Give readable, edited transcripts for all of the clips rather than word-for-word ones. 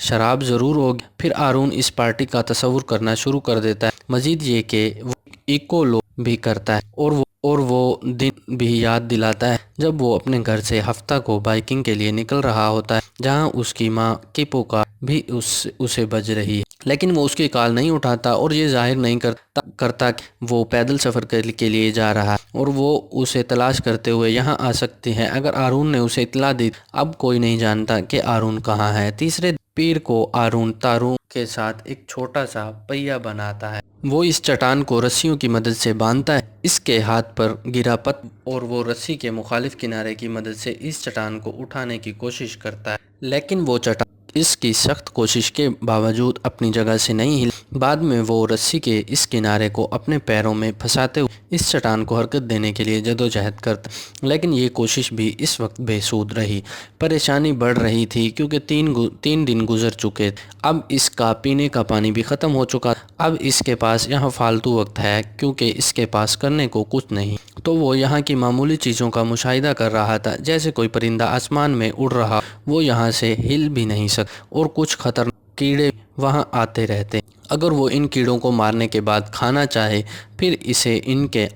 شراب ضرور ہوگی۔ پھر آرون اس پارٹی کا تصور کرنا شروع کر دیتا ہے، مزید یہ کہ وہ ایکو لو بھی کرتا ہے اور وہ دن بھی یاد دلاتا ہے جب وہ اپنے گھر سے ہفتہ کو بائکنگ کے لیے نکل رہا ہوتا ہے، جہاں اس کی ماں کی پکار بھی اسے بج رہی ہے، لیکن وہ اس کی کال نہیں اٹھاتا اور یہ ظاہر نہیں کرتا کہ وہ پیدل سفر کے لیے جا رہا ہے اور وہ اسے تلاش کرتے ہوئے یہاں آ سکتی ہے اگر آرون نے اسے اطلاع دی۔ اب کوئی نہیں جانتا کہ آرون کہاں ہے۔ تیسرے پیر کو آرون تاروں کے ساتھ ایک چھوٹا سا پہیہ بناتا ہے، وہ اس چٹان کو رسیوں کی مدد سے باندھتا ہے، اس کے ہاتھ پر گرا پتھر اور وہ رسی کے مخالف کنارے کی مدد سے اس چٹان کو اٹھانے کی کوشش کرتا ہے، لیکن وہ چٹان اس کی سخت کوشش کے باوجود اپنی جگہ سے نہیں ہلی۔ بعد میں وہ رسی کے اس کنارے کو اپنے پیروں میں پھنساتے ہوئے اس چٹان کو حرکت دینے کے لیے جدوجہد کرتا، لیکن یہ کوشش بھی اس وقت بے سود رہی۔ پریشانی بڑھ رہی تھی کیونکہ 3 دن گزر چکے تھے، اب اس کا پینے کا پانی بھی ختم ہو چکا تھا۔ اب اس کے پاس یہاں فالتو وقت ہے کیونکہ اس کے پاس کرنے کو کچھ نہیں، تو وہ یہاں کی معمولی چیزوں کا مشاہدہ کر رہا تھا، جیسے کوئی پرندہ آسمان میں اڑ رہا، وہ یہاں سے ہل بھی نہیں سکتا اور کچھ خطرناک کیڑے وہاں آتے رہتے۔ اگر وہ ان کیڑوں کو مارنے کے بعد کھانا چاہے پھر اسے ان کے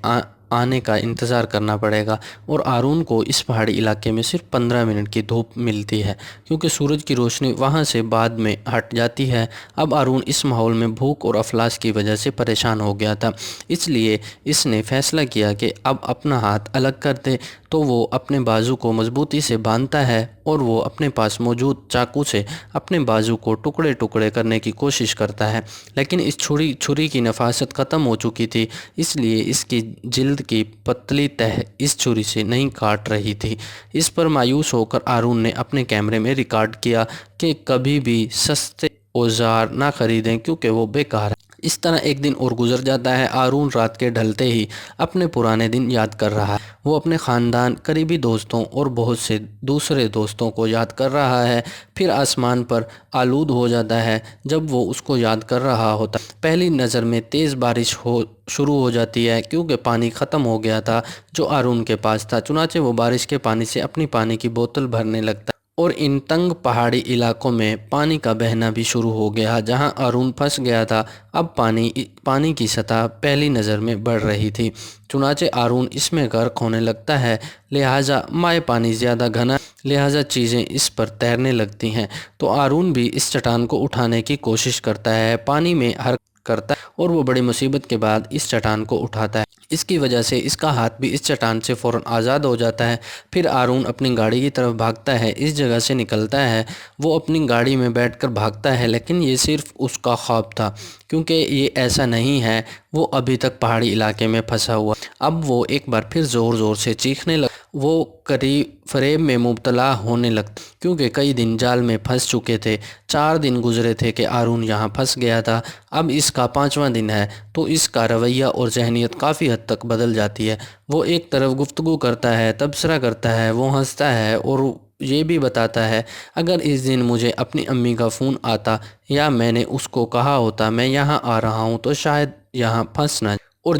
آنے کا انتظار کرنا پڑے گا، اور آرون کو اس پہاڑی علاقے میں صرف 15 منٹ کی دھوپ ملتی ہے کیونکہ سورج کی روشنی وہاں سے بعد میں ہٹ جاتی ہے۔ اب آرون اس ماحول میں بھوک اور افلاس کی وجہ سے پریشان ہو گیا تھا، اس لیے اس نے فیصلہ کیا کہ اب اپنا ہاتھ الگ کر دے، تو وہ اپنے بازو کو مضبوطی سے باندھتا ہے اور وہ اپنے پاس موجود چاقو سے اپنے بازو کو ٹکڑے ٹکڑے کرنے کی کوشش کرتا ہے، لیکن اس چھری کی نفاست ختم ہو چکی تھی، اس لیے اس کی جلد کی پتلی تہ اس چھری سے نہیں کاٹ رہی تھی۔ اس پر مایوس ہو کر آرون نے اپنے کیمرے میں ریکارڈ کیا کہ کبھی بھی سستے اوزار نہ خریدیں کیونکہ وہ بیکار ہیں۔ اس طرح ایک دن اور گزر جاتا ہے۔ آرون رات کے ڈھلتے ہی اپنے پرانے دن یاد کر رہا ہے، وہ اپنے خاندان، قریبی دوستوں اور بہت سے دوسرے دوستوں کو یاد کر رہا ہے۔ پھر آسمان پر آلود ہو جاتا ہے جب وہ اس کو یاد کر رہا ہوتا ہے۔ پہلی نظر میں تیز بارش شروع ہو جاتی ہے کیونکہ پانی ختم ہو گیا تھا جو آرون کے پاس تھا، چنانچہ وہ بارش کے پانی سے اپنی پانی کی بوتل بھرنے لگتا ہے اور ان تنگ پہاڑی علاقوں میں پانی کا بہنا بھی شروع ہو گیا جہاں آرون پھنس گیا تھا۔ اب پانی کی سطح پہلی نظر میں بڑھ رہی تھی، چنانچہ آرون اس میں غرق ہونے لگتا ہے، لہٰذا مائع پانی زیادہ گھنا، لہٰذا چیزیں اس پر تیرنے لگتی ہیں، تو آرون بھی اس چٹان کو اٹھانے کی کوشش کرتا ہے، پانی میں حرکت کرتا ہے اور وہ بڑی مصیبت کے بعد اس چٹان کو اٹھاتا ہے۔ اس کی وجہ سے اس کا ہاتھ بھی اس چٹان سے فوراً آزاد ہو جاتا ہے۔ پھر آرون اپنی گاڑی کی طرف بھاگتا ہے، اس جگہ سے نکلتا ہے، وہ اپنی گاڑی میں بیٹھ کر بھاگتا ہے، لیکن یہ صرف اس کا خواب تھا کیونکہ یہ ایسا نہیں ہے، وہ ابھی تک پہاڑی علاقے میں پھنسا ہوا۔ اب وہ ایک بار پھر زور زور سے چیخنے لگا، وہ فریب میں مبتلا ہونے لگتا کیونکہ کئی دن جال میں پھنس چکے تھے۔ 4 دن گزرے تھے کہ آرون یہاں پھنس گیا تھا، اب اس کا 5واں دن ہے تو اس کا رویہ اور ذہنیت کافی حد تک بدل جاتی ہے۔ وہ ایک طرف گفتگو کرتا ہے، تبصرہ کرتا ہے، وہ ہنستا ہے اور یہ بھی بتاتا ہے اگر اس دن مجھے اپنی امی کا فون آتا یا میں نے اس کو کہا ہوتا میں یہاں آ رہا ہوں تو شاید یہاں پھنس نہ، اور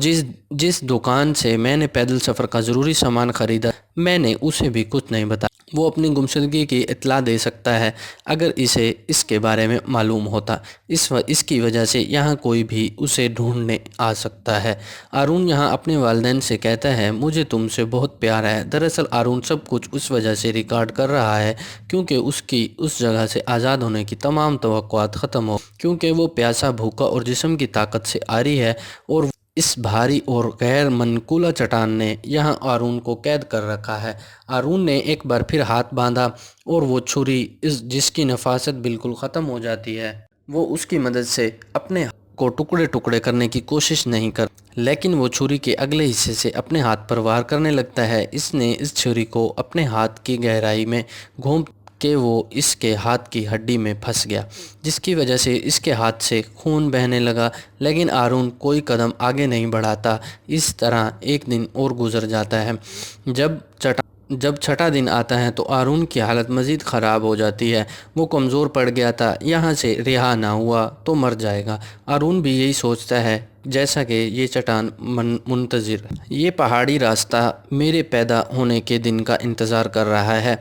جس دکان سے میں نے پیدل سفر کا ضروری سامان خریدا میں نے اسے بھی کچھ نہیں بتایا۔ وہ اپنی گمشدگی کی اطلاع دے سکتا ہے اگر اسے اس کے بارے میں معلوم ہوتا، اس کی وجہ سے یہاں کوئی بھی اسے ڈھونڈنے آ سکتا ہے۔ آرون یہاں اپنے والدین سے کہتا ہے مجھے تم سے بہت پیار ہے۔ دراصل آرون سب کچھ اس وجہ سے ریکارڈ کر رہا ہے کیونکہ اس جگہ سے آزاد ہونے کی تمام توقعات ختم ہو، کیونکہ وہ پیاسا، بھوکا اور جسم کی طاقت سے عاری ہے، اور اس بھاری اور غیر منقولہ چٹان نے یہاں آرون کو قید کر رکھا ہے۔ آرون نے ایک بار پھر ہاتھ باندھا اور وہ چھری جس کی نفاست بالکل ختم ہو جاتی ہے، وہ اس کی مدد سے اپنے ہاتھ کو ٹکڑے ٹکڑے کرنے کی کوشش نہیں کرتا، لیکن وہ چھری کے اگلے حصے سے اپنے ہاتھ پر وار کرنے لگتا ہے۔ اس نے اس چھری کو اپنے ہاتھ کی گہرائی میں گھوم کہ وہ اس کے ہاتھ کی ہڈی میں پھنس گیا، جس کی وجہ سے اس کے ہاتھ سے خون بہنے لگا، لیکن آرون کوئی قدم آگے نہیں بڑھاتا۔ اس طرح ایک دن اور گزر جاتا ہے۔ جب چھٹا دن آتا ہے تو آرون کی حالت مزید خراب ہو جاتی ہے، وہ کمزور پڑ گیا تھا، یہاں سے رہا نہ ہوا تو مر جائے گا۔ آرون بھی یہی سوچتا ہے، جیسا کہ یہ چٹان منتظر یہ پہاڑی راستہ میرے پیدا ہونے کے دن کا انتظار کر رہا ہے،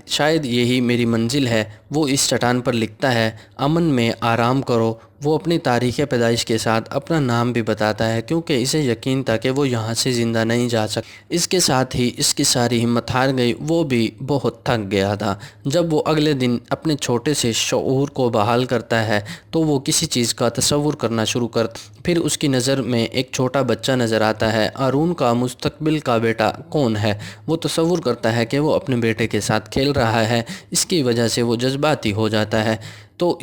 شاید یہی میری منزل ہے۔ وہ اس چٹان پر لکھتا ہے، امن میں آرام کرو۔ وہ اپنی تاریخ پیدائش کے ساتھ اپنا نام بھی بتاتا ہے کیونکہ اسے یقین تھا کہ وہ یہاں سے زندہ نہیں جا سکتا۔ اس کے ساتھ ہی اس کی ساری ہمت ہار گئی، وہ بھی بہت تھک گیا تھا۔ جب وہ اگلے دن اپنے چھوٹے سے شعور کو بحال کرتا ہے تو وہ کسی چیز کا تصور کرنا شروع کرتا ہے۔ پھر اس کی نظر میں ایک چھوٹا بچہ نظر آتا ہے۔ آرون کا مستقبل کا بیٹا کون ہے؟ وہ تصور کرتا ہے کہ وہ اپنے بیٹے کے ساتھ کھیل رہا ہے، اس کی وجہ سے وہ جذباتی ہو جاتا ہے تو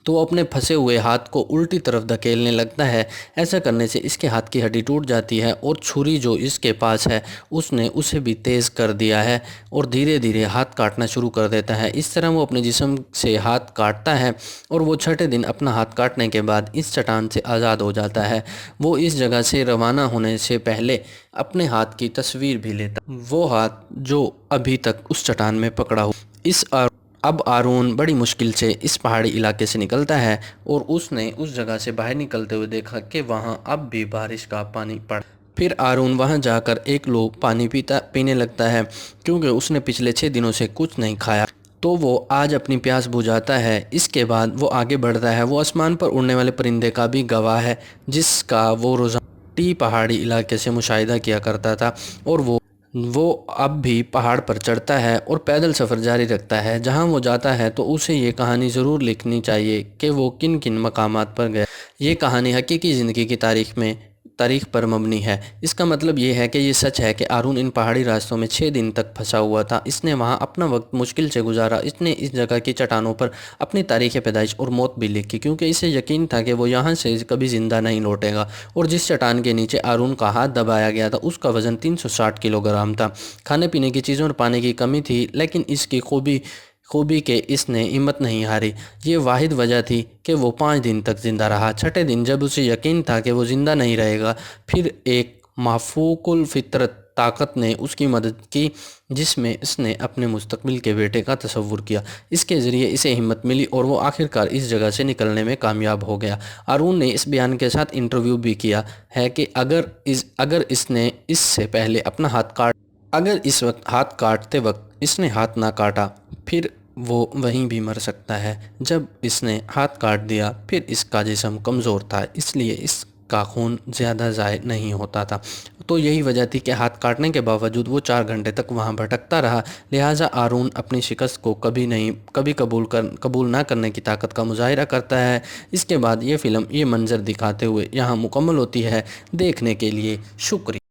وہ اپنے پھنسے ہوئے ہاتھ کو الٹی طرف دھکیلنے لگتا ہے۔ ایسا کرنے سے اس کے ہاتھ کی ہڈی ٹوٹ جاتی ہے اور چھری جو اس کے پاس ہے اس نے اسے بھی تیز کر دیا ہے اور دھیرے دھیرے ہاتھ کاٹنا شروع کر دیتا ہے۔ اس طرح وہ اپنے جسم سے ہاتھ کاٹتا ہے اور وہ چھٹے دن اپنا ہاتھ کاٹنے کے بعد اس چٹان سے آزاد ہو جاتا ہے۔ وہ اس جگہ سے روانہ ہونے سے پہلے اپنے ہاتھ کی تصویر بھی لیتا ہے، وہ ہاتھ جو ابھی تک اس چٹان میں پکڑا ہوا۔ اب آرون بڑی مشکل سے اس پہاڑی علاقے سے نکلتا ہے اور اس نے اس جگہ سے باہر نکلتے ہوئے دیکھا کہ وہاں اب بھی بارش کا پانی پڑا۔ پھر آرون وہاں جا کر ایک لوگ پانی پینے لگتا ہے کیونکہ اس نے پچھلے 6 دنوں سے کچھ نہیں کھایا، تو وہ آج اپنی پیاس بجھاتا ہے۔ اس کے بعد وہ آگے بڑھتا ہے۔ وہ آسمان پر اڑنے والے پرندے کا بھی گواہ ہے جس کا وہ روزانہ ٹی پہاڑی علاقے سے مشاہدہ کیا کرتا تھا، اور وہ اب بھی پہاڑ پر چڑھتا ہے اور پیدل سفر جاری رکھتا ہے۔ جہاں وہ جاتا ہے تو اسے یہ کہانی ضرور لکھنی چاہیے کہ وہ کن کن مقامات پر گیا۔ یہ کہانی حقیقی زندگی کی تاریخ پر مبنی ہے۔ اس کا مطلب یہ ہے کہ یہ سچ ہے کہ آرون ان پہاڑی راستوں میں 6 دن تک پھنسا ہوا تھا۔ اس نے وہاں اپنا وقت مشکل سے گزارا۔ اس نے اس جگہ کی چٹانوں پر اپنی تاریخ پیدائش اور موت بھی لکھی کیونکہ اسے یقین تھا کہ وہ یہاں سے کبھی زندہ نہیں لوٹے گا۔ اور جس چٹان کے نیچے آرون کا ہاتھ دبایا گیا تھا اس کا وزن 360 کلو گرام تھا۔ کھانے پینے کی چیزوں اور پانی کی کمی تھی، لیکن اس کی خوبی کہ اس نے ہمت نہیں ہاری۔ یہ واحد وجہ تھی کہ وہ 5 دن تک زندہ رہا۔ چھٹے دن جب اسے یقین تھا کہ وہ زندہ نہیں رہے گا، پھر ایک مافوق الفطرت طاقت نے اس کی مدد کی جس میں اس نے اپنے مستقبل کے بیٹے کا تصور کیا۔ اس کے ذریعے اسے ہمت ملی اور وہ آخرکار اس جگہ سے نکلنے میں کامیاب ہو گیا۔ آرون نے اس بیان کے ساتھ انٹرویو بھی کیا ہے کہ اگر اس نے اس سے پہلے اپنا اگر اس وقت ہاتھ کاٹتے وقت اس نے ہاتھ نہ کاٹا پھر وہ وہیں بھی مر سکتا ہے۔ جب اس نے ہاتھ کاٹ دیا پھر اس کا جسم کمزور تھا، اس لیے اس کا خون زیادہ ضائع نہیں ہوتا تھا۔ تو یہی وجہ تھی کہ ہاتھ کاٹنے کے باوجود وہ 4 گھنٹے تک وہاں بھٹکتا رہا۔ لہٰذا آرون اپنی شکست کو کبھی قبول نہ کرنے کی طاقت کا مظاہرہ کرتا ہے۔ اس کے بعد یہ فلم یہ منظر دکھاتے ہوئے یہاں مکمل ہوتی ہے۔ دیکھنے کے لیے شکریہ۔